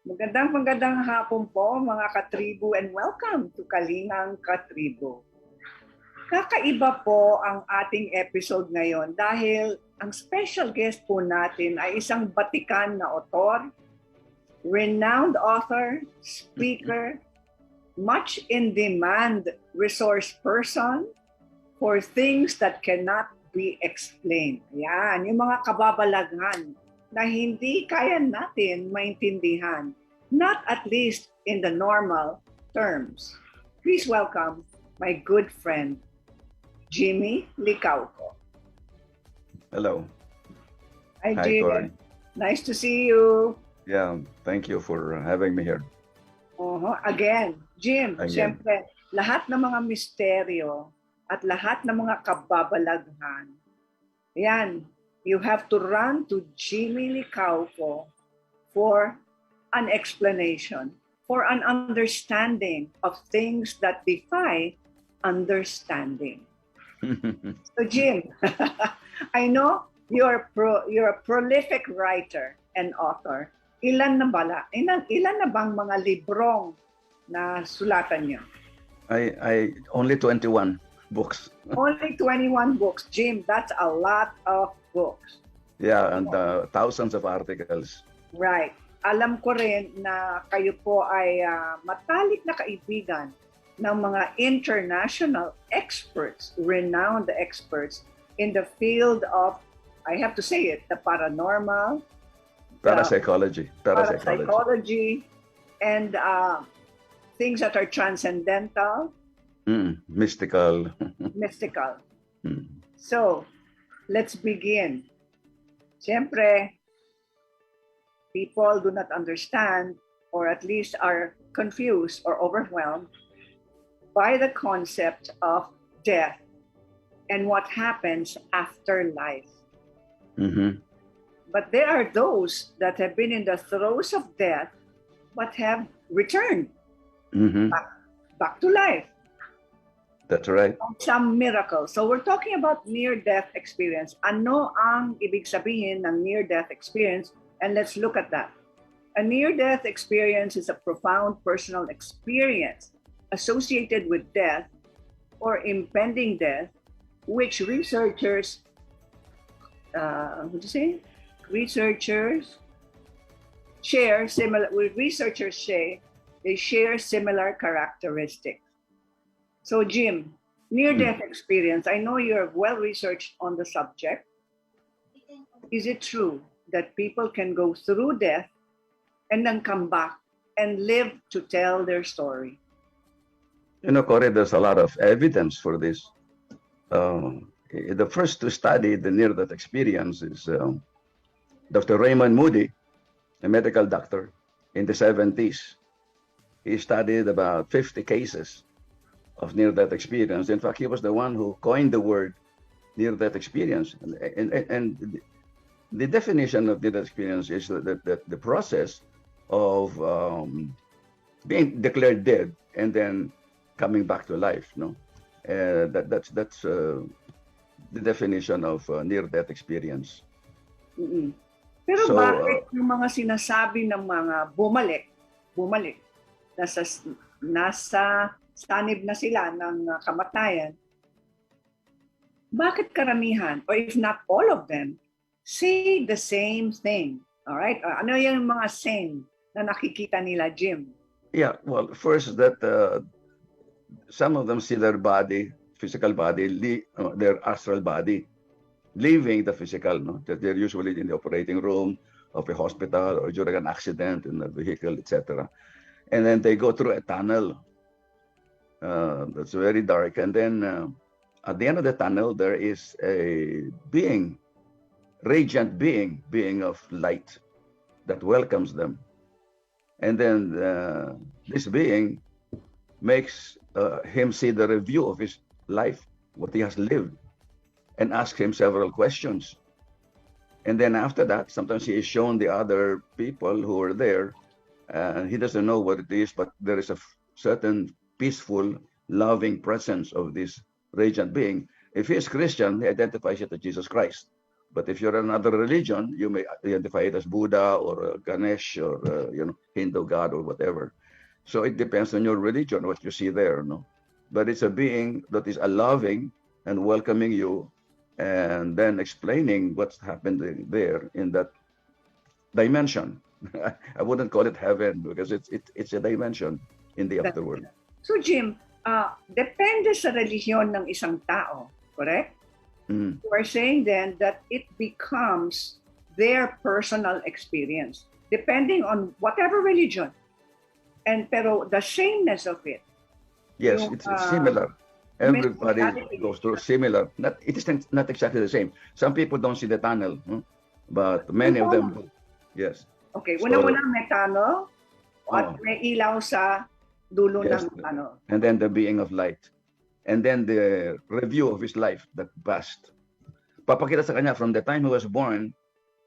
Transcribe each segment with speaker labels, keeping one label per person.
Speaker 1: Magandang hapon po mga katribo and welcome to Kalingang Katribo. Kakaiba po ang ating episode ngayon dahil ang special guest po natin ay isang batikan na author, renowned author, speaker, much in demand resource person for things that cannot be explained. Yan, yung mga kababalaghan na hindi kaya natin maintindihan, not at least in the normal terms. Please welcome my good friend, Jaime Licauco.
Speaker 2: Hello.
Speaker 1: Hi,
Speaker 2: Hi,
Speaker 1: Jaime.
Speaker 2: Cory.
Speaker 1: Nice to see you.
Speaker 2: Yeah, thank you for having me here.
Speaker 1: Again, Jim,
Speaker 2: Again.
Speaker 1: siyempre, lahat ng mga misteryo at lahat ng mga kababalaghan, yan, you have to run to Jaime Licauco for an explanation, for an understanding of things that defy understanding. So Jim, I know you're a prolific writer and author. Ilan na bang mga librong na sulatan niyo?
Speaker 2: I only 21 books.
Speaker 1: Only 21 books. Jim, that's a lot of books.
Speaker 2: Yeah, and thousands of articles.
Speaker 1: Right. Alam ko rin na kayo po ay matalik na kaibigan ng mga international experts, renowned experts in the field of, I have to say it, the paranormal,
Speaker 2: Parapsychology.
Speaker 1: and things that are transcendental,
Speaker 2: Mystical.
Speaker 1: mystical. So, let's begin. Siyempre, people do not understand or at least are confused or overwhelmed by the concept of death and what happens after life. But there are those that have been in the throes of death but have returned back to life.
Speaker 2: That's right.
Speaker 1: Some miracles. So we're talking about near-death experience. Ano ang ibig sabihin ng near-death experience? And let's look at that. A near-death experience is a profound personal experience associated with death or impending death, which researchers, share similar. They share similar characteristics. So, Jim, near-death experience, I know you're well-researched on the subject. Is it true that people can go through death and then come back and live to tell their story?
Speaker 2: You know, Cory, there's a lot of evidence for this. The first to study the near-death experience is Dr. Raymond Moody, a medical doctor in the 70s. He studied about 50 cases of near-death experience. In fact, he was the one who coined the word near-death experience. And the definition of near-death experience is that the process of being declared dead and then coming back to life. No, that's the definition of near-death experience.
Speaker 1: Pero so, bakit yung mga sinasabi ng mga bumalik, nasa sanib na sila ng kamatayan, bakit karamihan, or if not all of them, say the same thing? All right? Ano yung mga same na nakikita nila, Jim?
Speaker 2: Yeah, well, first that some of them see their body, physical body, their astral body, leaving the physical. No? That they're usually in the operating room of a hospital or during an accident in a vehicle, etc. And then they go through a tunnel that's very dark. And then at the end of the tunnel, there is a being, radiant being of light that welcomes them. And then this being makes him see the review of his life, what he has lived, and ask him several questions. And then after that, sometimes he is shown the other people who are there, and he doesn't know what it is, but there is a certain peaceful, loving presence of this radiant being. If he is Christian, he identifies it to Jesus Christ. But if you're another religion, you may identify it as Buddha or Ganesh or Hindu god or whatever. So it depends on your religion what you see there, no. But it's a being that is loving and welcoming you, and then explaining what's happening there in that dimension. I wouldn't call it heaven because it's a dimension in the afterworld.
Speaker 1: So Jim, depende sa relihiyon ng isang tao, correct?
Speaker 2: Mm.
Speaker 1: You are saying then that it becomes their personal experience, depending on whatever religion. Pero the sameness of it.
Speaker 2: Yes, it's similar. Everybody
Speaker 1: mentality.
Speaker 2: goes through similar. It is not exactly the same. Some people don't see the tunnel, but many of them do. Yes.
Speaker 1: Okay,
Speaker 2: So-
Speaker 1: una-una may tunnel at may ilaw sa dulo
Speaker 2: Yes.
Speaker 1: ng tunnel.
Speaker 2: And then the being of light. And then the review of his life, that past. Papakita sa kanya from the time he was born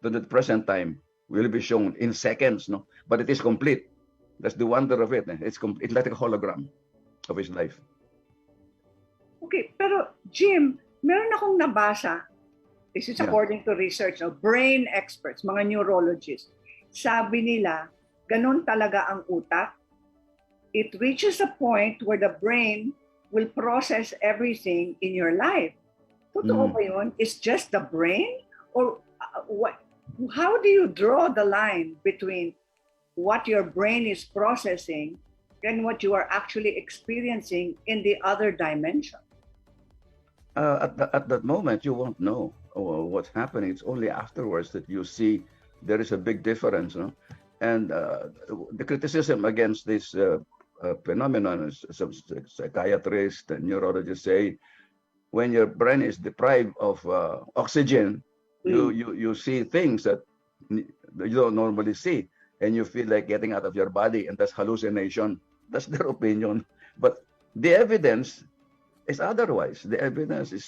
Speaker 2: to the present time will be shown in seconds, no? But it is complete. That's the wonder of it. It's like a hologram of his life.
Speaker 1: Okay, pero Jim, meron akong nabasa. This is
Speaker 2: Yeah.
Speaker 1: according to research of brain experts, mga neurologists. Sabi nila, ganun talaga ang utak. It reaches a point where the brain will process everything in your life. Totoo ba yun? It's just the brain? Or what? How do you draw the line between what your brain is processing and what you are actually experiencing in the other dimension?
Speaker 2: At that moment, you won't know what's happening. It's only afterwards that you see there is a big difference. No? And the criticism against this phenomenon, is some psychiatrists and neurologists say, when your brain is deprived of oxygen, you see things that you don't normally see, and you feel like getting out of your body, and that's hallucination. That's their opinion. But the evidence is otherwise. The evidence is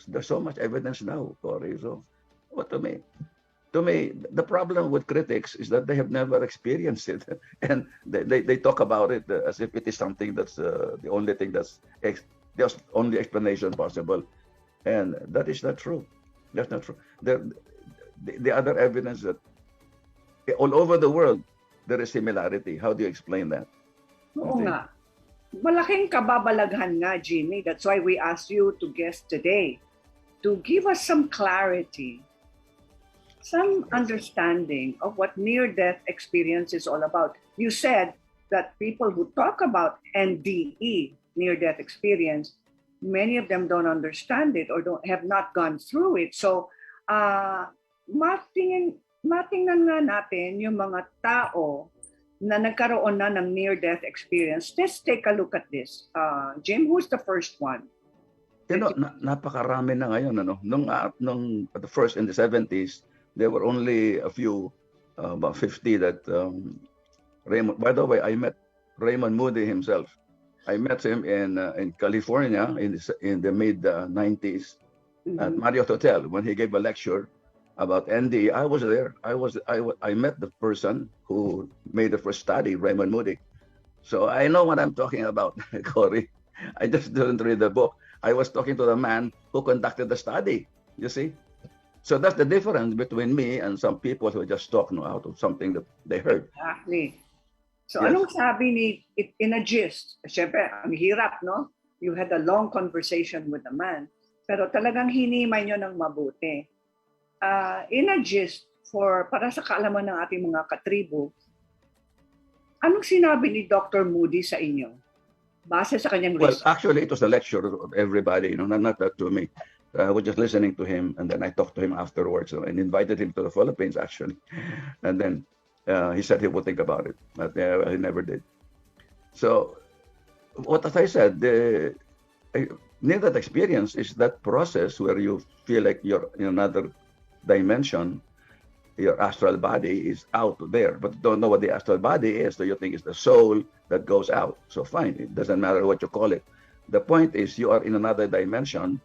Speaker 2: there's so much evidence now, Cory. So, what to me, the problem with critics is that they have never experienced it, and they talk about it as if it is something that's the only thing that's the only explanation possible, and that is not true. That's not true. The other evidence that all over the world there is similarity. How do you explain that?
Speaker 1: Oo nga. Malaking kababalaghan nga, Jimmy. That's why we asked you to guest today to give us some clarity, some understanding of what near-death experience is all about. You said that people who talk about NDE, near-death experience, many of them don't understand it or have not gone through it. So, matingnan nga natin yung mga tao na nagkaroon na ng near-death experience. Let's take a look at this. Jim, who's the first one?
Speaker 2: Napakarami na ngayon. Nung the first in the 70s, there were only a few, about 50 that Raymond. By the way, I met Raymond Moody himself. I met him in California in the mid 90s at Marriott Hotel when he gave a lecture about ND. I was there. I met the person who made the first study, Raymond Moody. So I know what I'm talking about, Cory. I just didn't read the book. I was talking to the man who conducted the study. You see? So that's the difference between me and some people who just talk out of something that they heard.
Speaker 1: Exactly. So
Speaker 2: Yes.
Speaker 1: anong sabi ni, in a gist? Siyempre, ang hirap, no? You had a long conversation with the man. Pero talagang hinimay nyo ng mabuti. In a gist, para sa kaalaman ng ating mga katribo, anong sinabi ni Dr. Moody sa inyo? Base sa kanyang
Speaker 2: Well,
Speaker 1: research.
Speaker 2: actually, it was a lecture of everybody, not that to me. I was just listening to him, and then I talked to him afterwards, and invited him to the Philippines, actually. And then he said he would think about it, but he never did. So, what as I said, the near-death experience is that process where you feel like you're in another dimension. Your astral body is out there, but you don't know what the astral body is, so you think it's the soul that goes out. So fine, it doesn't matter what you call it. The point is you are in another dimension,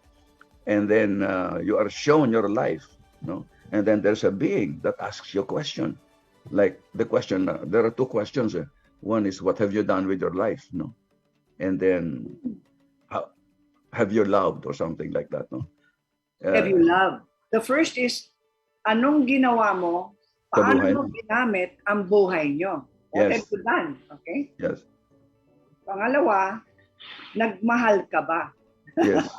Speaker 2: and then you are shown your life, and then there's a being that asks you a question. Like the question, there are two questions. One is, what have you done with your life? And then, how have you loved, or something like that?
Speaker 1: Have you loved? The first is, Anong ginawa mo?
Speaker 2: Sa
Speaker 1: Paano
Speaker 2: buhay
Speaker 1: mo
Speaker 2: mo.
Speaker 1: ginamit ang buhay nyo? What
Speaker 2: Yes.
Speaker 1: have you done? Okay?
Speaker 2: Yes.
Speaker 1: Pangalawa, nagmahal ka ba?
Speaker 2: Yes.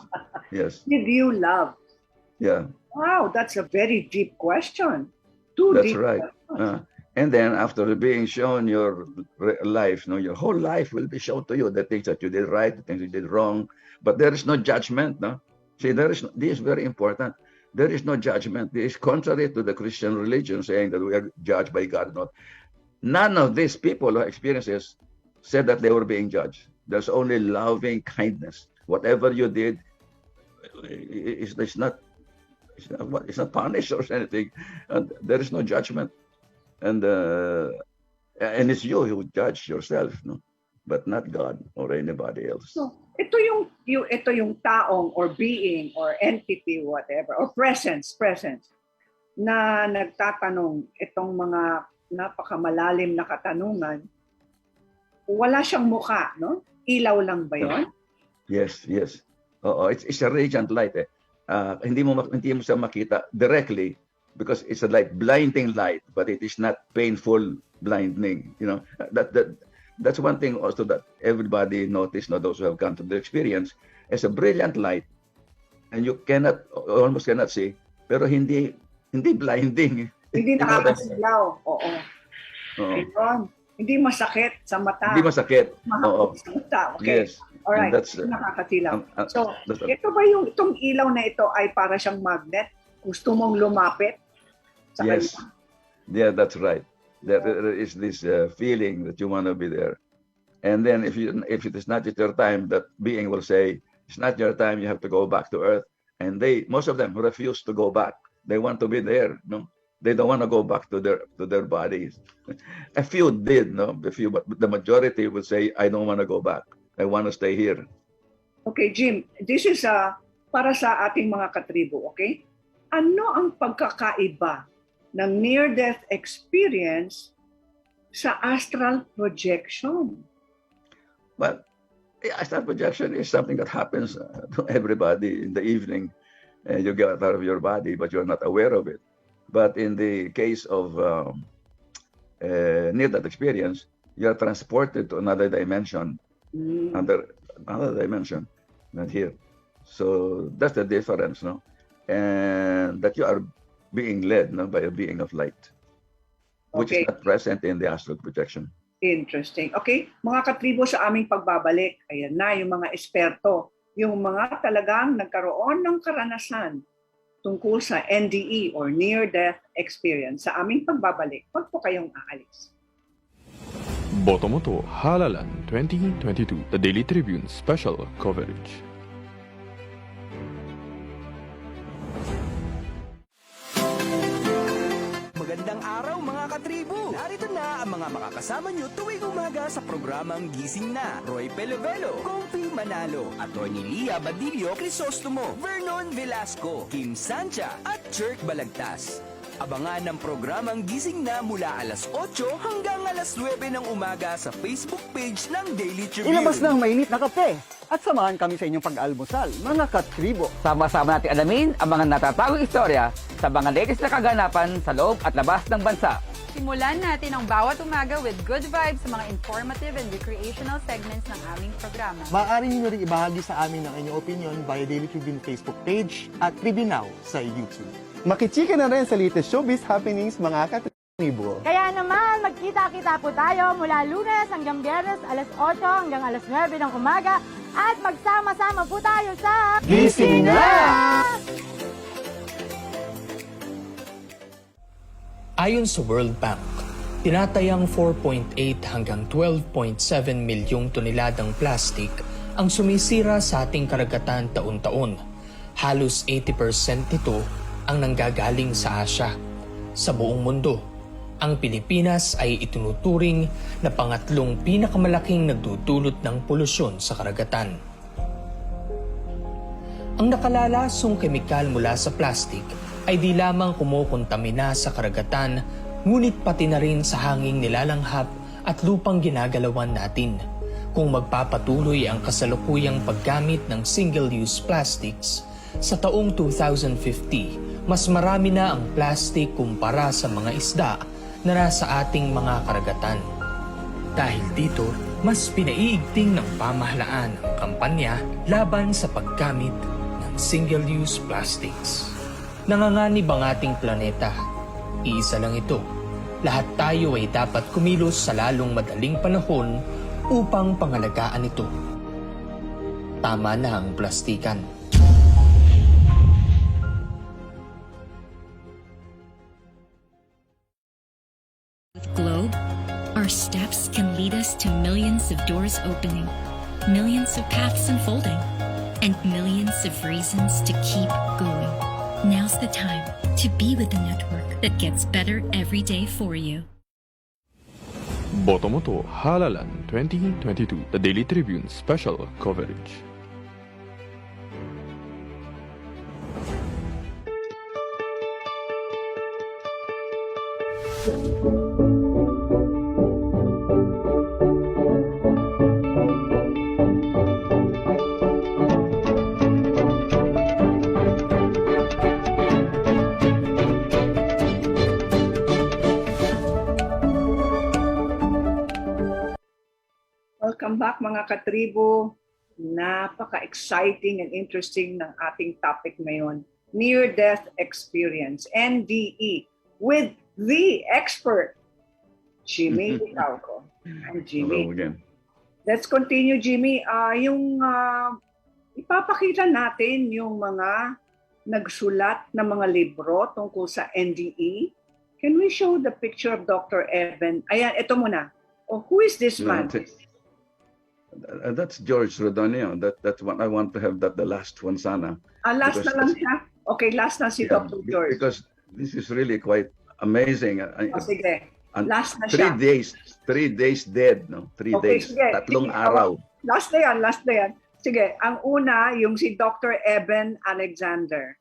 Speaker 2: Yes.
Speaker 1: Did you love?
Speaker 2: Yeah.
Speaker 1: Wow, that's a very deep question. Two
Speaker 2: That's
Speaker 1: deep
Speaker 2: right.
Speaker 1: questions.
Speaker 2: And then after being shown your life, your whole life will be shown to you, the things that you did right, the things you did wrong. But there is no judgment. No, see, this is very important. There is no judgment. This is contrary to the Christian religion, saying that we are judged by God. Not none of these people who experiences said that they were being judged. There's only loving kindness. Whatever you did, it's not it's not punished or anything. And there is no judgment. And it's you who judge yourself, no, but not God or anybody else.
Speaker 1: So, ito yung taong or being or entity, whatever, or presence na nagtatanong itong mga napakamalalim na katanungan. Wala siyang mukha, no? Ilaw lang ba yun?
Speaker 2: Yes. Oo, it's a radiant light. Hindi mo siya makita directly because it's a blinding light, but it is not painful blinding. That's one thing also that everybody noticed, those who have gone through the experience. It's a brilliant light, and you almost cannot see, pero hindi blinding.
Speaker 1: Hindi nakakasilaw. Oo.
Speaker 2: Oo.
Speaker 1: Hindi masakit sa mata.
Speaker 2: Hindi masakit.
Speaker 1: Mahapot sa mata. Okay.
Speaker 2: Yes.
Speaker 1: Alright.
Speaker 2: That's,
Speaker 1: Nakakasilaw. So,
Speaker 2: that's
Speaker 1: ito ba itong ilaw na ito ay para siyang magnet? Gusto mong lumapit sa
Speaker 2: yes.
Speaker 1: kanya?
Speaker 2: Yeah, that's right. There is this feeling that you want to be there. And then if it is not your time, that being will say, it's not your time, you have to go back to earth. And most of them refuse to go back. They want to be there. No? They don't want to go back to their bodies. A few did, but the majority will say, I don't want to go back. I want to stay here.
Speaker 1: Okay, Jim, this is para sa ating mga katribo, okay? Ano ang pagkakaiba ng near-death experience sa astral projection?
Speaker 2: But astral projection is something that happens to everybody in the evening. You get out of your body, but you're not aware of it. But in the case of near-death experience, you're transported to another dimension. Another dimension, not here. So that's the difference, no? And that you are being led, by a being of light, which is not present in the astral projection.
Speaker 1: Interesting. Okay, mga katribo, sa aming pagbabalik, ayan na yung mga eksperto, yung mga talagang nagkaroon ng karanasan tungkol sa NDE or near-death experience. Sa aming pagbabalik, wag po kayong aalis.
Speaker 3: Boto mo to, Halalan 2022, The Daily Tribune Special Coverage.
Speaker 4: Magandang araw mga katribo! Narito na ang mga makakasama nyo tuwing umaga sa programang Gising Na. Roy Pelovelo, Compi Manalo, Atty. Lia Badillo Crisostomo, Vernon Velasco, Kim Sancha at Jerk Balagtas. Abangan ang programang Gising Na mula alas 8 hanggang alas 9 ng umaga sa Facebook page ng Daily Tribune.
Speaker 5: Ilabas na ang mainit na kape at samahan kami sa inyong pag-almusal, mga katribo.
Speaker 6: Sama-sama natin alamin ang mga natatagong istorya sa mga latest na kaganapan sa loob at labas ng bansa.
Speaker 7: Simulan natin ang bawat umaga with good vibes sa mga informative and recreational segments ng aming programa.
Speaker 8: Maaari niyo rin ibahagi sa amin ang inyong opinion via Daily Tribune Facebook page at Tribune Now sa YouTube.
Speaker 9: Makichika na rin sa latest showbiz happenings, mga katribo.
Speaker 10: Kaya naman, magkita-kita po tayo mula Lunes hanggang Biyernes, alas 8 hanggang alas 9 ng umaga at magsama-sama po tayo sa
Speaker 9: Gising Na!
Speaker 11: Ayon sa World Bank, tinatayang 4.8 hanggang 12.7 milyong toneladang plastic ang sumisira sa ating karagatan taon-taon. Halos 80% nito ang nanggagaling sa Asya. Sa buong mundo, ang Pilipinas ay itinuturing na pangatlong pinakamalaking nagdudulot ng polusyon sa karagatan. Ang nakalalasong kemikal mula sa plastic ay di lamang kumukontamina sa karagatan, ngunit pati na rin sa hanging nilalanghap at lupang ginagalawan natin. Kung magpapatuloy ang kasalukuyang paggamit ng single-use plastics, sa taong 2050, mas marami na ang plastic kumpara sa mga isda na nasa ating mga karagatan. Dahil dito, mas pinaiigting ng pamahalaan ang kampanya laban sa paggamit ng single-use plastics. Nanganganib ang ating planeta. Iisa lang ito. Lahat tayo ay dapat kumilos sa lalong madaling panahon upang pangalagaan ito. Tama na ang plastikan.
Speaker 12: Globe, our steps can lead us to millions of doors opening, millions of paths unfolding, and millions of reasons to keep going. Now's the time to be with the network that gets better every day for you.
Speaker 3: Botomoto Halalan 2022, the Daily Tribune special coverage.
Speaker 1: Welcome back mga katribo. Napaka-exciting and interesting ng ating topic ngayon. Near-death experience, NDE, with the expert, Jaime Licauco. I'm Jimmy.
Speaker 2: Hello again.
Speaker 1: Let's continue, Jimmy. Ipapakita natin yung mga nagsulat ng mga libro tungkol sa NDE. Can we show the picture of Dr. Evan? Ayan, ito muna. Oh, who is this man?
Speaker 2: That's George Rodonaya. That's what I want to have, that the last one sana.
Speaker 1: Last na lang siya? Okay, last na si Dr. George.
Speaker 2: Because this is really quite amazing.
Speaker 1: Sige, last na siya.
Speaker 2: 3 days dead, no? 3
Speaker 1: Okay,
Speaker 2: days.
Speaker 1: sige.
Speaker 2: Tatlong
Speaker 1: Sige,
Speaker 2: araw.
Speaker 1: Last na yan. Sige, ang una, yung si Dr. Evan Alexander.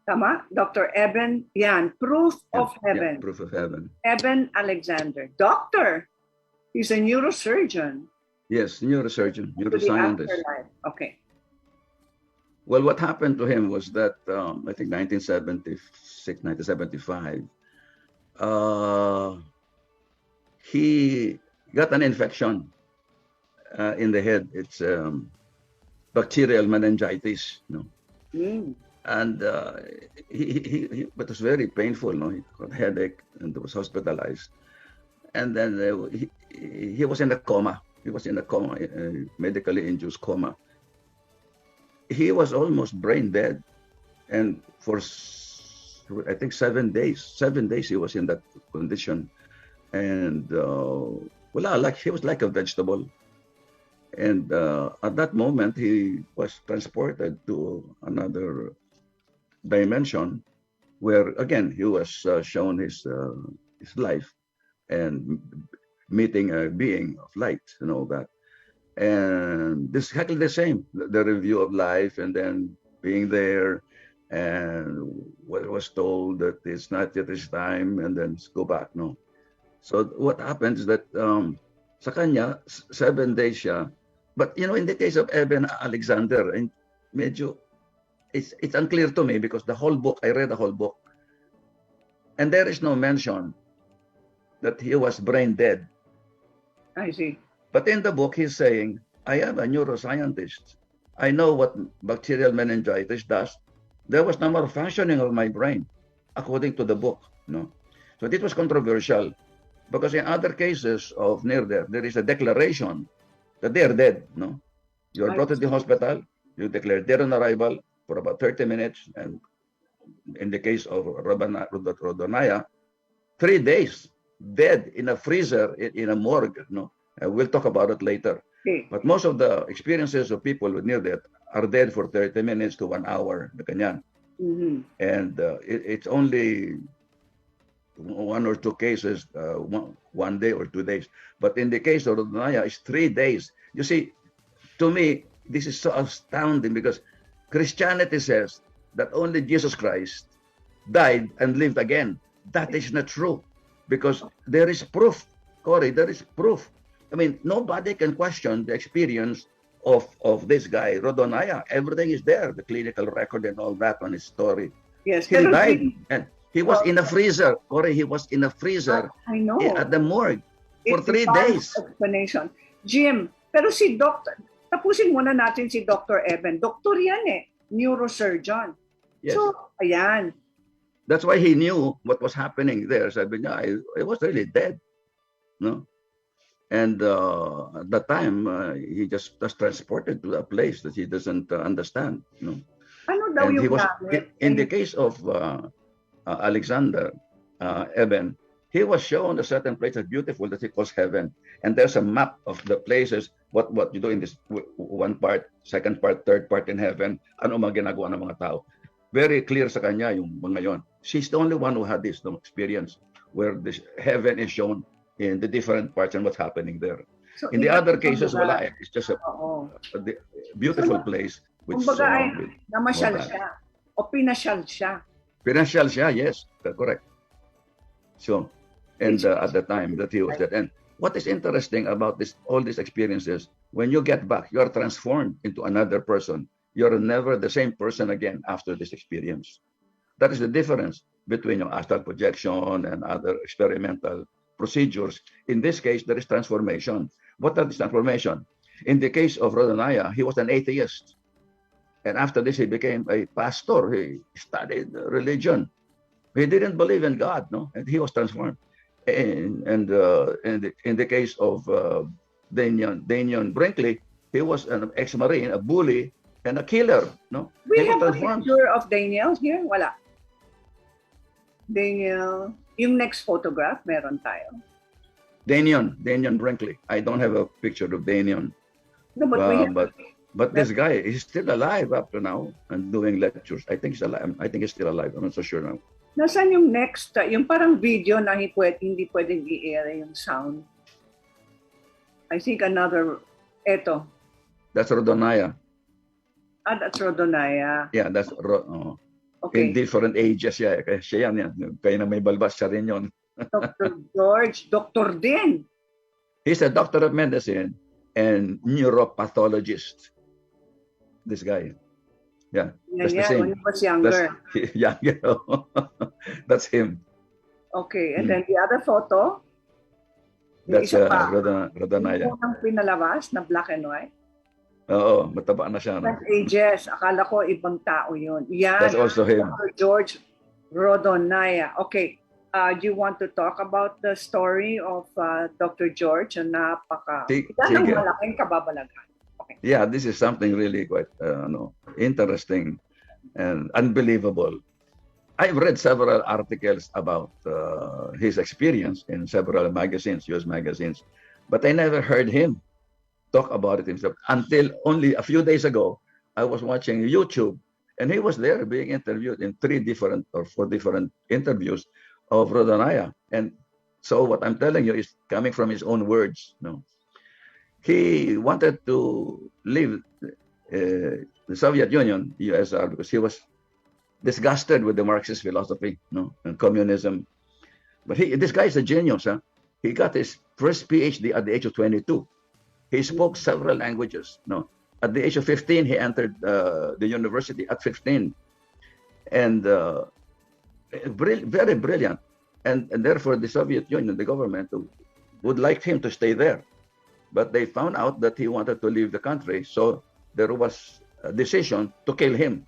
Speaker 1: Tama? Dr. Evan, yan. Proof of Heaven.
Speaker 2: Yeah, Proof of Heaven.
Speaker 1: Evan Alexander. Doctor. He's a neurosurgeon.
Speaker 2: Yes, neurosurgeon,
Speaker 1: To the
Speaker 2: neuroscientist.
Speaker 1: afterlife. Okay.
Speaker 2: Well, what happened to him was that, I think 1976, 1975, he got an infection in the head. It's bacterial meningitis, you know. And it was very painful, no? He got a headache and was hospitalized. And then he was in a coma. He was in a coma, medically induced coma. He was almost brain dead. And for, I think, 7 days he was in that condition. And he was like a vegetable. And at that moment, he was transported to another dimension where, again, he was shown his life and meeting a being of light and all that. And this is exactly the same, the review of life, and then being there, and what was told that it's not yet his time, and then go back, no. So what happens is that sa kanya, 7 days siya. But, you know, in the case of Evan Alexander, and medyo, it's unclear to me because the whole book, I read the whole book, and there is no mention that he was brain dead.
Speaker 1: I see.
Speaker 2: But in the book, he's saying, I am a neuroscientist. I know what bacterial meningitis does. There was no more functioning of my brain, according to the book. No, so it was controversial because in other cases of near death, there is a declaration that they are dead. No, you are brought to the hospital, you declare dead on arrival for about 30 minutes, and in the case of Rodonaya, 3 days dead in a freezer in a morgue. No, we'll talk about it later.
Speaker 1: Okay.
Speaker 2: But most of the experiences of people with near death are dead for 30 minutes to 1 hour. Ganyan. And it's only 1 or 2 cases, 1 day or 2 days. But in the case of Rodonaya, it's 3 days. You see, to me, this is so astounding because Christianity says that only Jesus Christ died and lived again. That is not true because there is proof, Cory, there is proof. I mean, nobody can question the experience of this guy, Rodonaya. Everything is there, the clinical record and all that on his story.
Speaker 1: Yes,
Speaker 2: He
Speaker 1: pero
Speaker 2: died.
Speaker 1: Jim,
Speaker 2: And he was in a freezer. Cory, he was in a freezer
Speaker 1: I know.
Speaker 2: at the morgue for
Speaker 1: It
Speaker 2: 3
Speaker 1: defies
Speaker 2: days.
Speaker 1: explanation. Jim, pero si Dr. Tapusin muna natin si Dr. Eben. Doktor yan eh. Neurosurgeon.
Speaker 2: Yes.
Speaker 1: So, ayan.
Speaker 2: That's why he knew what was happening there. Sabi niya, I was really dead. No? And at that time, he just was transported to a place that he doesn't understand. No?
Speaker 1: Ano daw
Speaker 2: And he
Speaker 1: yung
Speaker 2: was,
Speaker 1: gamit?
Speaker 2: in the case of Alexander Eben, he was shown a certain place that's beautiful that he calls heaven. And there's a map of the places, what you do in this one part, second part, third part in heaven, ano mga ginagawa ng mga tao. Very clear sa kanya yung mga yon. She's the only one who had this experience where this heaven is shown in the different parts and what's happening there.
Speaker 1: So,
Speaker 2: In the other cases,
Speaker 1: kumbaga,
Speaker 2: wala. It's just a beautiful
Speaker 1: So,
Speaker 2: place.
Speaker 1: Kumbaga ay
Speaker 2: with
Speaker 1: namasyal
Speaker 2: no
Speaker 1: siya o pinasyal siya.
Speaker 2: Financial siya, yes, correct. So, and at the time that he was dead. And what is interesting about all these experiences, when you get back, you are transformed into another person. You're never the same person again after this experience. That is the difference between your astral projection and other experimental procedures. In this case, there is transformation. What is transformation? In the case of Rodonaya, he was an atheist. And after this, he became a pastor. He studied religion. He didn't believe in God, no? And he was transformed. And in the case of Daniel Brinkley, he was an ex-Marine, a bully, and a killer, no?
Speaker 1: We
Speaker 2: He was
Speaker 1: have a
Speaker 2: transformed.
Speaker 1: picture of Daniel here. Wala. Daniel, yung next photograph, meron tayo.
Speaker 2: Daniel Brinkley. I don't have a picture of Daniel.
Speaker 1: No, but we have
Speaker 2: But this guy is still alive up to now and doing lectures. I think he's alive. I think he's still alive. I'm not so sure now.
Speaker 1: Nasaan yung next, yung parang video na hindi pwedeng i-air yung sound? I think eto.
Speaker 2: That's Rodonaya.
Speaker 1: That's Rodonaya.
Speaker 2: Yeah, that's
Speaker 1: Okay.
Speaker 2: in different ages. Yeah, kaya siya yan. Kaya na may balbas siya rin yun.
Speaker 1: Dr. George, doktor din.
Speaker 2: He's a doctor of medicine and neuropathologist. This guy. Yeah. That's the same.
Speaker 1: When he was younger.
Speaker 2: That's him.
Speaker 1: Okay, and then the other photo?
Speaker 2: That's
Speaker 1: Isa pa.
Speaker 2: Rodonaya.
Speaker 1: Yung unang pinalabas na black and white.
Speaker 2: Oo, mataba na siya. No?
Speaker 1: That's ages. Akala ko ibang tao yun. Yan.
Speaker 2: That's also him.
Speaker 1: Dr. George Rodonaya. Okay. Do you want to talk about the story of Dr. George? Ilang malaking kababalagan. Okay.
Speaker 2: Yeah, this is something really quite interesting and unbelievable. I've read several articles about his experience in several magazines, US magazines, but I never heard him talk about it himself until only a few days ago. I was watching YouTube and he was there being interviewed in 4 different interviews of Rodonaya. And so what I'm telling you is coming from his own words. No, he wanted to leave the Soviet Union, USSR, because he was disgusted with the Marxist philosophy, and communism. But this guy is a genius. Huh? He got his first PhD at the age of 22. He spoke several languages. No, at the age of 15, he entered the university at 15, and very brilliant. And therefore, the Soviet Union, the government, would like him to stay there. But they found out that he wanted to leave the country, so there was a decision to kill him.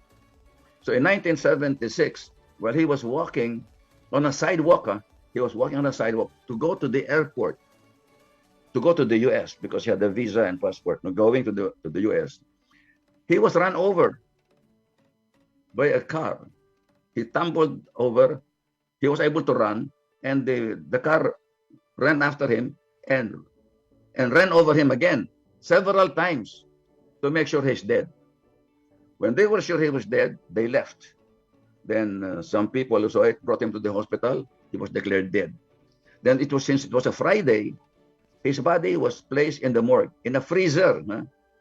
Speaker 2: So in 1976, while he was walking on a sidewalk, to go to the airport, to go to the U.S. because he had a visa and passport, going to the U.S. He was run over by a car. He tumbled over. He was able to run, and the car ran after him and ran over him again several times to make sure he's dead. When they were sure he was dead, they left. Then some people who saw it brought him to the hospital. He was declared dead. Then since it was a Friday, his body was placed in the morgue, in a freezer,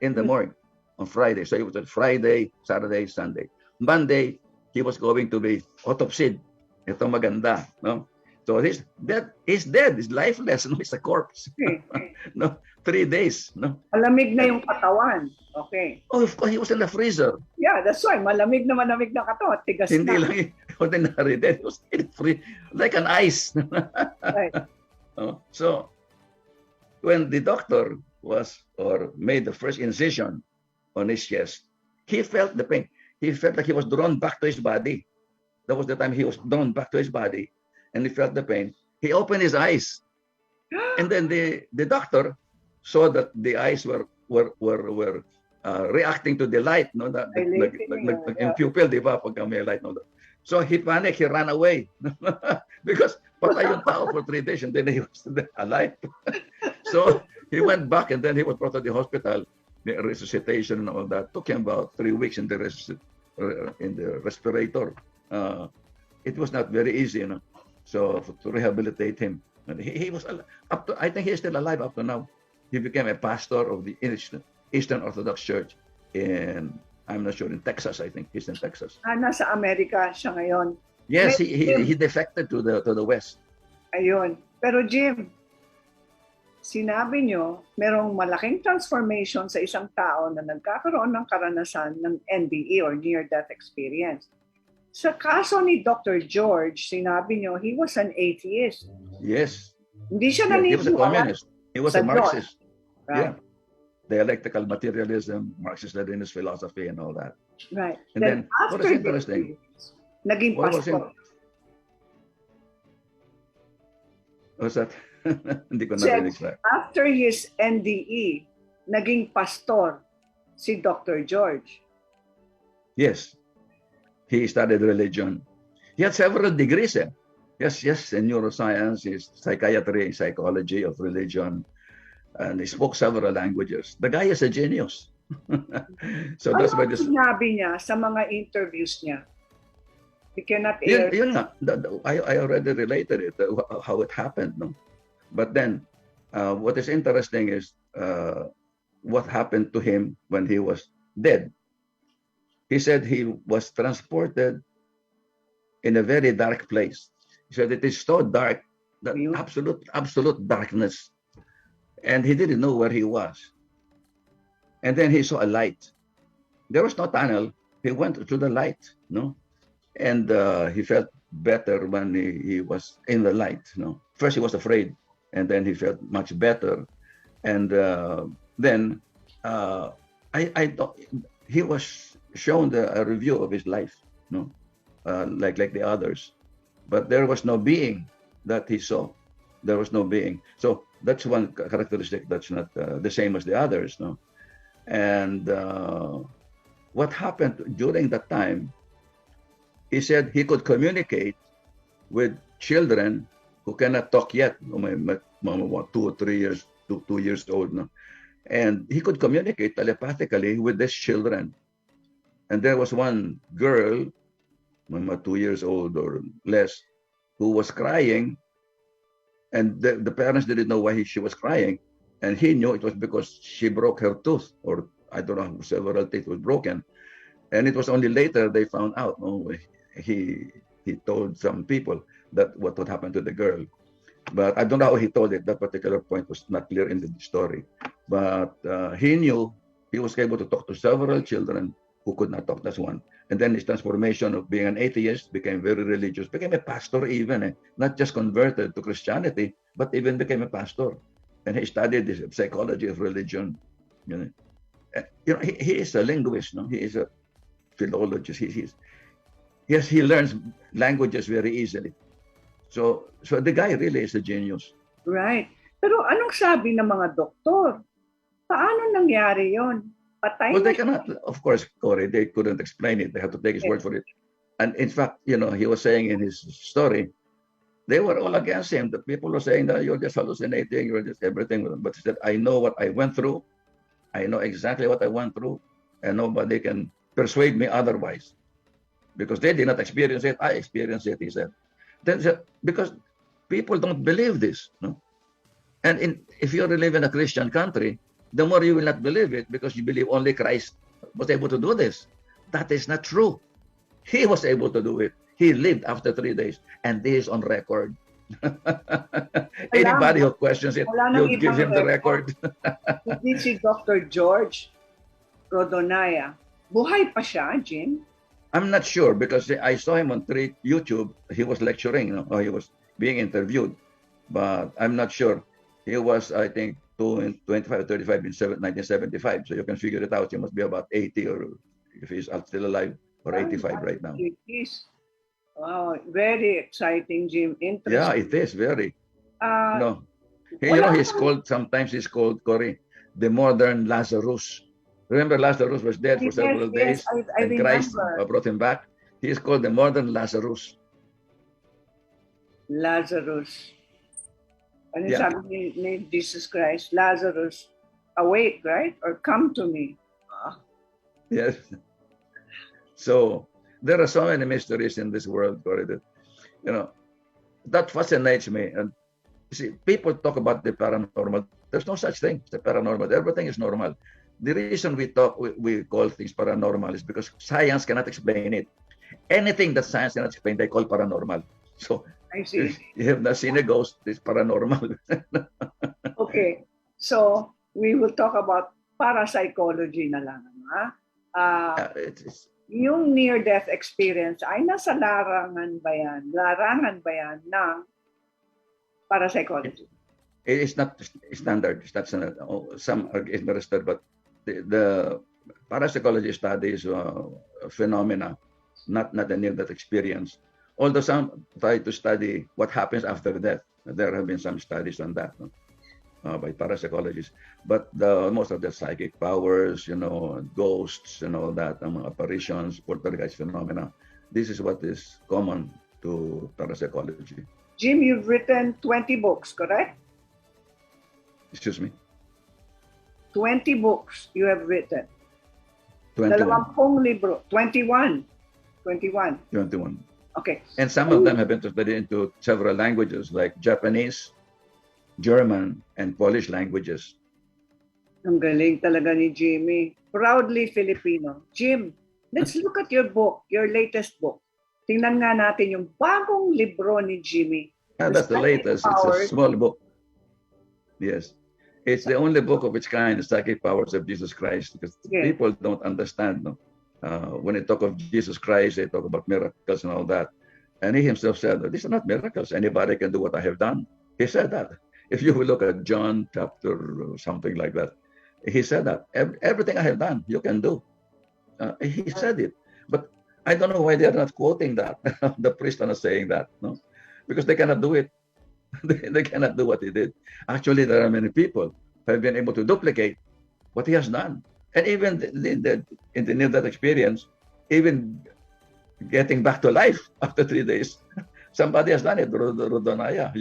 Speaker 2: in the morgue on Friday. So it was a Friday, Saturday, Sunday. Monday, he was going to be autopsied. Ito maganda, no? So he's dead. He's dead. He's lifeless. No, he's a corpse.
Speaker 1: Okay.
Speaker 2: No, 3 days. No.
Speaker 1: Malamig na yung katawan. Okay.
Speaker 2: Oh, of course, he was in the freezer.
Speaker 1: Yeah, that's why. Malamig na katawan. Tigas
Speaker 2: Hindi
Speaker 1: na.
Speaker 2: lang ordinary dead. He was in free, like an ice.
Speaker 1: Right.
Speaker 2: So, when the doctor made the first incision on his chest, he felt the pain. He felt like he was drawn back to his body. That was the time he was drawn back to his body, and he felt the pain. He opened his eyes, and then the doctor saw that the eyes were reacting to the light, no, like in pupil, di ba, pagka may light, no. So he panicked. He ran away because patay yung tao for 3 days, and then he was alive. So he went back, and then he was brought to the hospital. The resuscitation and all that took him about 3 weeks in the respirator. It was not very easy, you know. So to rehabilitate him, and he was up to. I think he's still alive up to now. He became a pastor of the Eastern Orthodox Church in, I'm not sure, in Texas. I think he's in Texas.
Speaker 1: Nasa Amerika siya ngayon.
Speaker 2: Yes, he defected to the West.
Speaker 1: Ayun. Pero Jim, sinabi nyo, merong malaking transformation sa isang tao na nagkakaroon ng karanasan ng NDE or near-death experience. Sa kaso ni Dr. George, sinabi nyo, he was an atheist.
Speaker 2: Yes.
Speaker 1: Hindi siya
Speaker 2: He was a
Speaker 1: naniniwala.
Speaker 2: communist. He was a Marxist.
Speaker 1: Right.
Speaker 2: Yeah. Dialectical materialism, Marxist-Leninist philosophy, and all that.
Speaker 1: Right.
Speaker 2: And then what is interesting?
Speaker 1: Naging pastor.
Speaker 2: What's that? Hindi ko narinig sa.
Speaker 1: After his NDE, naging pastor si Dr. George.
Speaker 2: Yes. He studied religion. He had several degrees. Yes, in neuroscience, psychiatry, psychology of religion, and he spoke several languages. The guy is a genius. So that's why this.
Speaker 1: Sinabi niya sa mga interviews niya? He cannot air.
Speaker 2: Yun nga. I already related it, how it happened. No? But then, what is interesting is what happened to him when he was dead. He said he was transported in a very dark place. He said it is so dark, that absolute darkness. And he didn't know where he was. And then he saw a light. There was no tunnel. He went to the light, no? And he felt better when he was in the light, no? First he was afraid, and then he felt much better. And then I thought he was shown a review of his life, no? Like the others. But there was no being that he saw. There was no being. So that's one characteristic that's not the same as the others, no? And what happened during that time, he said he could communicate with children who cannot talk yet, 2 or 3 years, 2 years old, no? And he could communicate telepathically with these children. And there was one girl, 2 years old or less, who was crying, and the parents didn't know why she was crying, and he knew it was because she broke her tooth, or I don't know, several teeth was broken, and it was only later they found out. Oh, he told some people that what would happen to the girl, but I don't know how he told it. That particular point was not clear in the story, but he knew he was able to talk to several children who could not talk. That's one. And then his transformation of being an atheist, became very religious, became a pastor even, not just converted to Christianity, but even became a pastor. And he studied the psychology of religion. You know, he is a linguist, no? He is a philologist. He learns languages very easily. So the guy really is a genius.
Speaker 1: Right. Pero anong sabi ng mga doktor? Paano nangyari yon? Patay
Speaker 2: Well, they cannot, of course, Cory, they couldn't explain it. They had to take his word for it. And in fact, you know, he was saying in his story, they were all against him. The people were saying that you're just hallucinating, you're just everything. But he said, I know what I went through. I know exactly what I went through. And nobody can persuade me otherwise. Because they did not experience it, I experienced it, he said. Then, because people don't believe this. No? And if you live in a Christian country, the more you will not believe it, because you believe only Christ was able to do this. That is not true. He was able to do it. He lived after 3 days, and this is on record. Anybody who questions it,
Speaker 1: wala nang
Speaker 2: you'll give
Speaker 1: ibang
Speaker 2: him the record.
Speaker 1: Hindi si Dr. George Rodonaya. Buhay pa siya, Jim?
Speaker 2: I'm not sure because I saw him on YouTube. He was lecturing, or he was being interviewed, but I'm not sure. He was, I think, 25 or 35 in 1975. So you can figure it out. He must be about 80, or if he's still alive, or 85 right now.
Speaker 1: It is. Wow, very exciting, Jim. Interesting.
Speaker 2: Yeah, it is very. No, sometimes he's called, Cory, the modern Lazarus. Remember, Lazarus was dead for several days,
Speaker 1: I
Speaker 2: and Christ
Speaker 1: remember.
Speaker 2: brought him back. He is called the modern Lazarus.
Speaker 1: Lazarus. Ano
Speaker 2: Yeah.
Speaker 1: sabi ni Jesus Christ? Lazarus, awake, right? Or come to me.
Speaker 2: Yes. So there are so many mysteries in this world, Cory, that, that fascinates me. And you see, people talk about the paranormal. There's no such thing as the paranormal. Everything is normal. The reason we call things paranormal is because science cannot explain it. Anything that science cannot explain, they call paranormal. So
Speaker 1: I see.
Speaker 2: if you have not seen a ghost, it's paranormal.
Speaker 1: Okay. So we will talk about parapsychology na lang. Yung near-death experience ay nasa larangan ba yan? Larangan ba yan ng parapsychology?
Speaker 2: It is not standard. It's not standard. Some are interested, but the parapsychology studies phenomena, not a near-death experience. Although some try to study what happens after death. There have been some studies on that by parapsychologists. But most of the psychic powers, ghosts and all that, apparitions, poltergeist phenomena, this is what is common to parapsychology.
Speaker 1: Jim, you've written 20 books, correct?
Speaker 2: Excuse me?
Speaker 1: 20 books you have written.
Speaker 2: 21.
Speaker 1: 20 libro. 21. 21.
Speaker 2: 21.
Speaker 1: Okay.
Speaker 2: And some of them have been translated into several languages like Japanese, German, and Polish languages.
Speaker 1: Ang galing talaga ni Jimmy. Proudly Filipino. Jim, let's look at your book, your latest book. Tingnan nga natin yung bagong libro ni Jimmy.
Speaker 2: That's the latest. It's a small book. Yes. It's the only book of its kind, The Psychic Powers of Jesus Christ, because people don't understand. When they talk of Jesus Christ, they talk about miracles and all that. And he himself said, these are not miracles. Anybody can do what I have done. He said that. If you will look at John chapter something like that, he said that. Everything I have done, you can do. He said it. But I don't know why they are not quoting that. The priests are not saying that. No? Because they cannot do it. They cannot do what he did. Actually, there are many people who have been able to duplicate what he has done. And even in the near-death experience, even getting back to life after 3 days, somebody has done it, Rodonaya,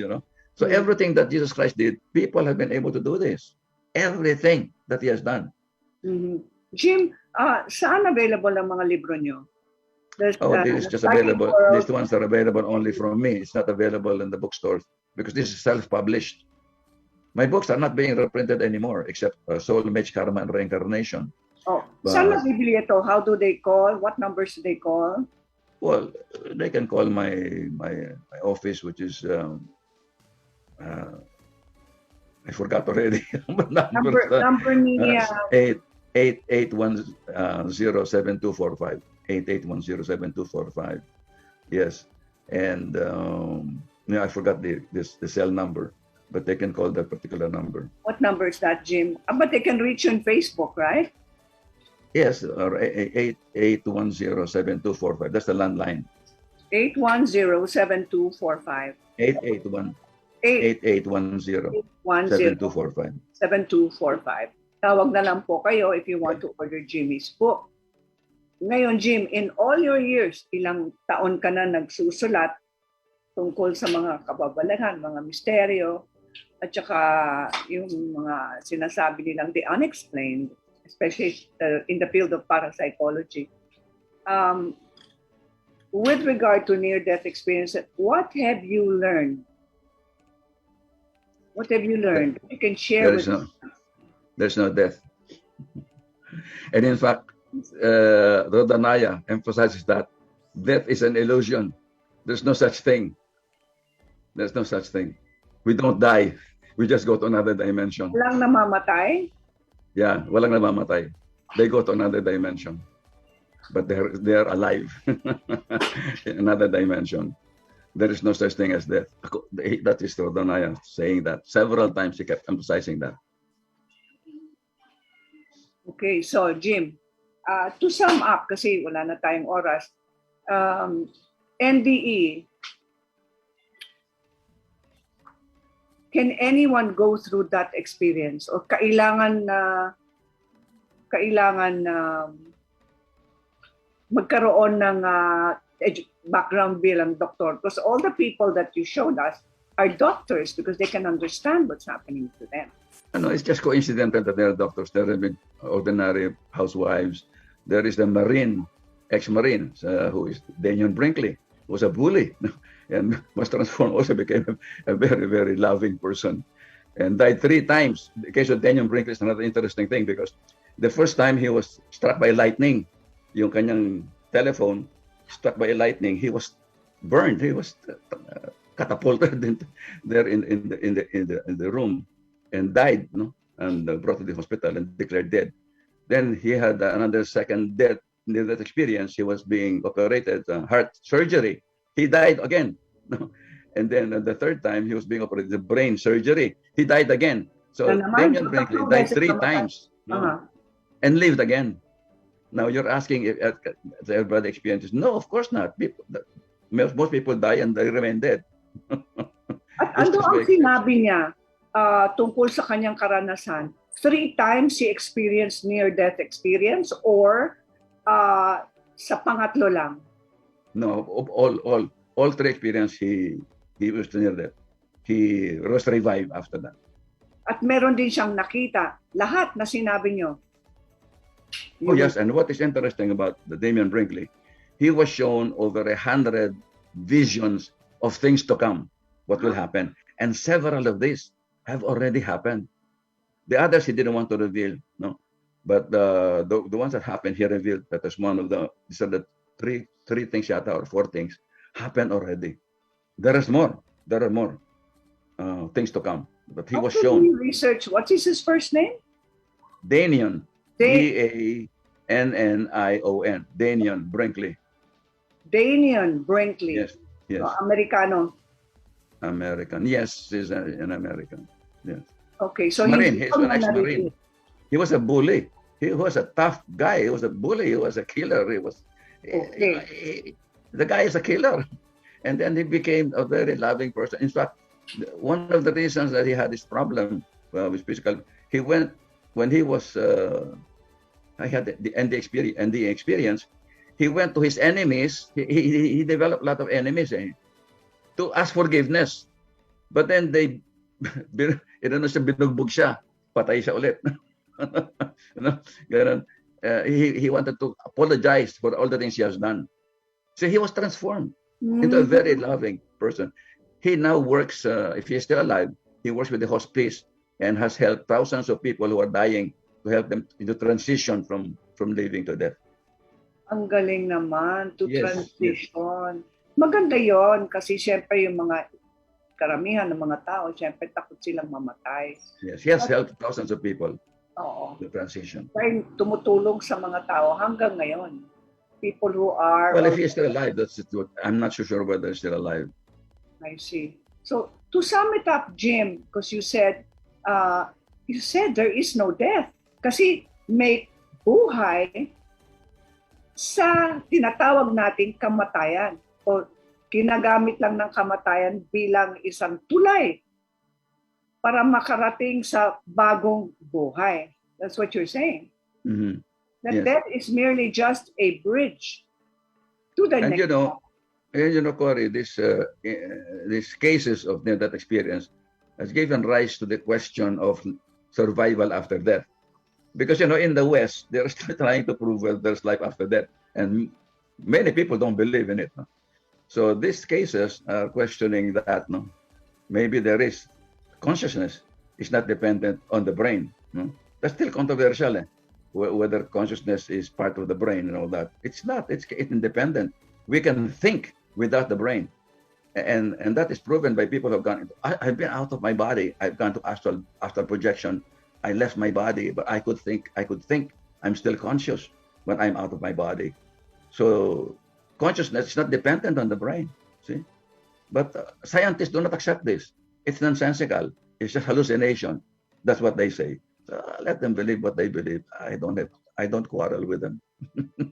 Speaker 2: So everything that Jesus Christ did, people have been able to do this. Everything that he has done.
Speaker 1: Mm-hmm. Jim, saan available ang mga libro nyo?
Speaker 2: This is just available. These ones are available only from me. It's not available in the bookstores because this is self-published. My books are not being reprinted anymore, except Soul, Mage, Karma, and Reincarnation.
Speaker 1: Oh, saan mabibili ito? How do they call? What numbers do they call?
Speaker 2: Well, they can call my office, which is I forgot already.
Speaker 1: Number niya.
Speaker 2: 88107245. 88107245. Yes, and I forgot the cell number, but they can call that particular number.
Speaker 1: What number is that, Jim? But they can reach you on Facebook, right?
Speaker 2: Yes, or 88107245. That's the landline.
Speaker 1: 810-7245.
Speaker 2: 8810-7245.
Speaker 1: 7245. Tawag na lang po kayo if you want to order Jimmy's book. Ngayon, Jim, in all your years, ilang taon ka na nagsusulat tungkol sa mga kababalahan, mga misteryo, at saka yung mga sinasabi nilang the unexplained, especially in the field of parapsychology. With regard to near-death experience, what have you learned? What have you learned? You can share with us.
Speaker 2: There's no death. And in fact, Rodonaya emphasizes that death is an illusion. There's no such thing. There's no such thing. We don't die. We just go to another dimension.
Speaker 1: Walang namamatay?
Speaker 2: Yeah, walang namamatay. They go to another dimension. But they're alive in another dimension. There is no such thing as death. That is Rodonaya saying that. Several times he kept emphasizing that.
Speaker 1: Okay, so Jim, to sum up, kasi wala na tayong oras, NDE, can anyone go through that experience? O kailangan magkaroon ng background bilang doktor? Because all the people that you showed us are doctors because they can understand what's happening to them.
Speaker 2: No, it's just coincidental that there are doctors. There have been ordinary housewives. There is the Marine, ex-Marine, who is Daniel Brinkley, who was a bully and was transformed, also became a very, very loving person and died 3 times. The case of Daniel Brinkley is another interesting thing because the first time he was struck by lightning, yung kanyang telephone struck by lightning, he was burned. He was catapulted there in the room and died, and brought to the hospital and declared dead. Then he had another second death. In that experience, he was being operated, heart surgery. He died again. And then the third time, he was being operated, the brain surgery. He died again. So Daniel Brinkley died 3 times and lived again. Now you're asking if everybody experiences. No, of course not. Most people die and they remain dead.
Speaker 1: At ano ang sinabi niya tungkol sa kanyang karanasan? 3 times he experienced near-death experience or sa pangatlo lang?
Speaker 2: No, all 3 experience he was near death. He was revived after that.
Speaker 1: At meron din siyang nakita. Lahat na sinabi niyo.
Speaker 2: Oh yes, and what is interesting about the Damian Brinkley, he was shown over 100 visions of things to come, what will happen. And several of these have already happened. The others he didn't want to reveal, no. But the ones that happened, he revealed that as one of the, these are the three things yata, or 4 things, happened already. There is more. There are more things to come. But he was shown.
Speaker 1: Research. What is his first name?
Speaker 2: Danian. Danion. Danian Brinkley.
Speaker 1: Danian Brinkley.
Speaker 2: Yes. Yes.
Speaker 1: Americano.
Speaker 2: American. Yes, he's an American. Yes.
Speaker 1: Okay, so
Speaker 2: Marine. He's an ex-Marine. He was a bully. He was a tough guy. He was a bully. He was a killer. He was. The guy is a killer, and then he became a very loving person. In fact, one of the reasons that he had this problem with physical, he went when he was. I had the experience. He went to his enemies. He developed a lot of enemies to ask forgiveness, but then they, binugbog siya, patay siya ulit. He wanted to apologize for all the things he has done. So he was transformed into a very loving person. He now works, if he's still alive, he works with the hospice and has helped thousands of people who are dying to help them into transition from living to death.
Speaker 1: Ang galing naman to transition. Yes. Maganda yon kasi syempre yung mga karamihan ng mga tao, syempre takot silang mamatay.
Speaker 2: Yes, he has helped thousands of people.
Speaker 1: Oo.
Speaker 2: The transition.
Speaker 1: Dahil tumutulong sa mga tao hanggang ngayon. People who are...
Speaker 2: Well, if he is still alive, I'm not so sure whether he's still alive.
Speaker 1: I see. So, to sum it up, Jim, because you said there is no death. Kasi may buhay sa tinatawag nating kamatayan o ginagamit lang ng kamatayan bilang isang tulay para makarating sa bagong buhay. That's what you're saying.
Speaker 2: Mm-hmm.
Speaker 1: That death is merely just a bridge to the next.
Speaker 2: And you know, Cory, these cases of near-death experience has given rise to the question of survival after death. Because, in the West, they're still trying to prove that there's life after death. And many people don't believe in it. No? So these cases are questioning that. No? Maybe there is consciousness. It's not dependent on the brain. No? That's still controversial. Whether consciousness is part of the brain and all that. It's not. It's independent. We can think without the brain. And that is proven by people who have gone. I've been out of my body. I've gone to astral projection. I left my body, but I could think I'm still conscious when I'm out of my body. So consciousness is not dependent on the brain. See, but scientists do not accept this. It's nonsensical. It's just hallucination. That's what they say. So let them believe what they believe. I don't quarrel with them.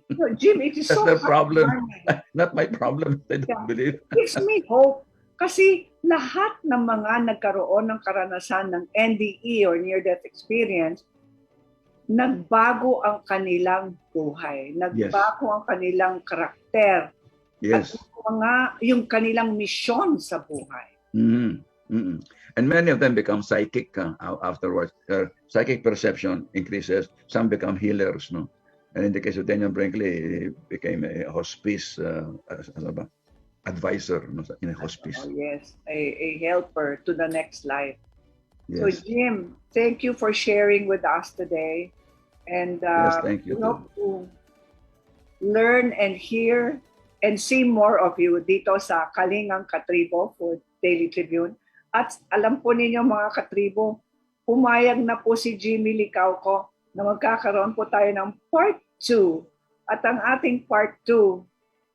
Speaker 1: No, Jim, it is
Speaker 2: That's
Speaker 1: so
Speaker 2: their problem.
Speaker 1: heartwarming.
Speaker 2: Not my problem. They don't believe.
Speaker 1: Gives me hope. Kasi lahat ng mga nagkaroon ng karanasan ng NDE or near-death experience, nagbago ang kanilang buhay. Nagbago ang kanilang karakter.
Speaker 2: Yes.
Speaker 1: At yung kanilang misyon sa buhay.
Speaker 2: And many of them become psychic afterwards. Psychic perception increases. Some become healers. No? And in the case of Daniel Brinkley, he became a hospice advisor in a hospice.
Speaker 1: Oh, yes, a helper to the next life.
Speaker 2: Yes.
Speaker 1: So Jim, thank you for sharing with us today. And
Speaker 2: Yes, thank you.
Speaker 1: we hope to learn and hear and see more of you dito sa Kalingang Katribo for Daily Tribune. At alam po ninyo mga katribo, pumayag na po si Jaime Licauco na magkakaroon po tayo ng part 2. At ang ating part 2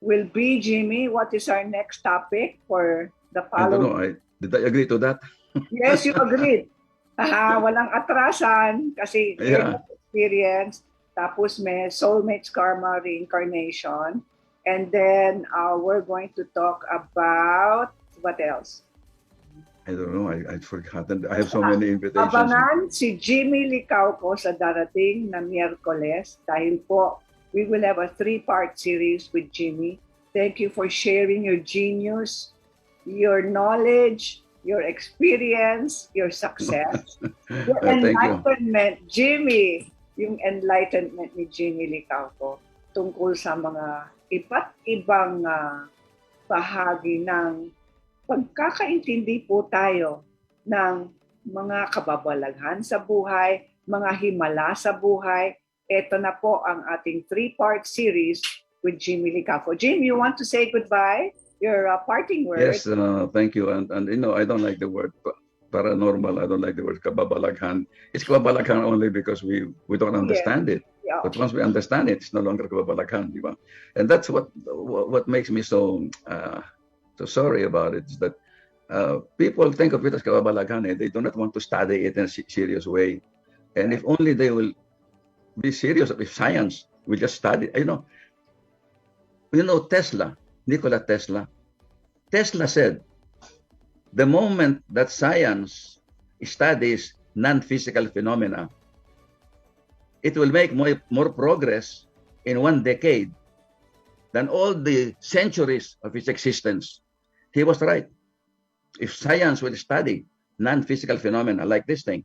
Speaker 1: will be, Jaime, what is our next topic for the
Speaker 2: I don't know.
Speaker 1: following?
Speaker 2: Did I agree to that?
Speaker 1: Yes, you agreed. Walang atrasan kasi
Speaker 2: Yeah.
Speaker 1: experience. Tapos may soulmates, karma, reincarnation. And then we're going to talk about, what else?
Speaker 2: I don't know. I've forgotten. I have so many invitations.
Speaker 1: Abangan si Jaime Licauco sa darating na Miyerkules dahil po we will have a 3-part series with Jaime. Thank you for sharing your genius, your knowledge, your experience, your success, your
Speaker 2: Thank you.
Speaker 1: enlightenment. Jaime, yung enlightenment ni Jaime Licauco tungkol sa mga iba't ibang bahagi ng pagkakaintindi po tayo ng mga kababalaghan sa buhay, mga himala sa buhay. Ito na po ang ating 3-part series with Jaime Licauco. Jim, you want to say goodbye? Your parting word?
Speaker 2: Yes, thank you. And I don't like the word paranormal. I don't like the word kababalaghan. It's kababalaghan only because we don't understand it.
Speaker 1: Yeah.
Speaker 2: But once we understand it, it's no longer kababalaghan, di ba? And that's what makes me so sorry about it, is that people think of it as kababalaghan. They do not want to study it in a serious way. And if only they will be serious, if science will just study, Nikola Tesla said, the moment that science studies non-physical phenomena, it will make more progress in 1 decade than all the centuries of its existence. He was right. If science will study non-physical phenomena like this thing,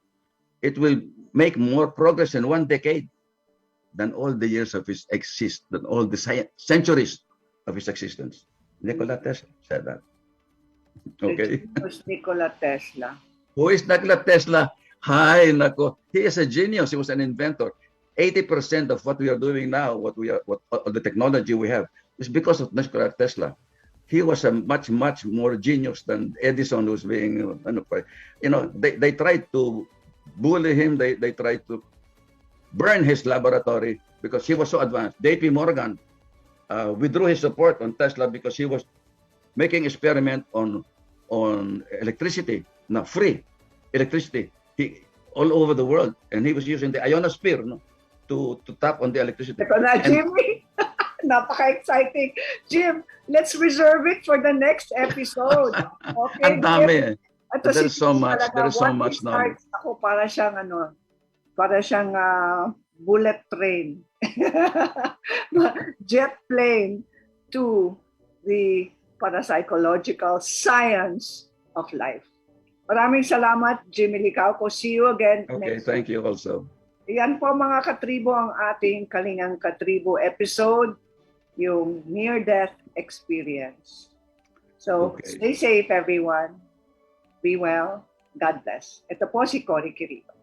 Speaker 2: it will make more progress in 1 decade than all the years of its than all the centuries of its existence. Nikola Tesla said that. Okay.
Speaker 1: Who's Nikola Tesla?
Speaker 2: Who is Nikola Tesla? Hi, nako. He is a genius. He was an inventor. 80% of what we are doing now, what the technology we have, is because of Nikola Tesla. He was a much more genius than Edison, who's being, they tried to bully him. They tried to burn his laboratory because he was so advanced. J.P. Morgan withdrew his support on Tesla because he was making experiment on electricity, free electricity, all over the world, and he was using the ionosphere to tap on the electricity.
Speaker 1: Ito na, Jimmy. Napaka-exciting. Jim, let's reserve it for the next episode. Okay,
Speaker 2: Ang dami.
Speaker 1: Ito
Speaker 2: There's so much. There is so
Speaker 1: Once
Speaker 2: much
Speaker 1: it starts,
Speaker 2: knowledge.
Speaker 1: ako para siyang bullet train. Jet plane to the parapsychological science of life. Maraming salamat, Jaime Licauco. See you again
Speaker 2: Okay,
Speaker 1: next
Speaker 2: thank you also.
Speaker 1: Yan po mga katribo ang ating Kalingang Katribo episode, yung near-death experience. So,
Speaker 2: Okay.
Speaker 1: stay safe everyone. Be well. God bless. Ito po si Cory Quirino.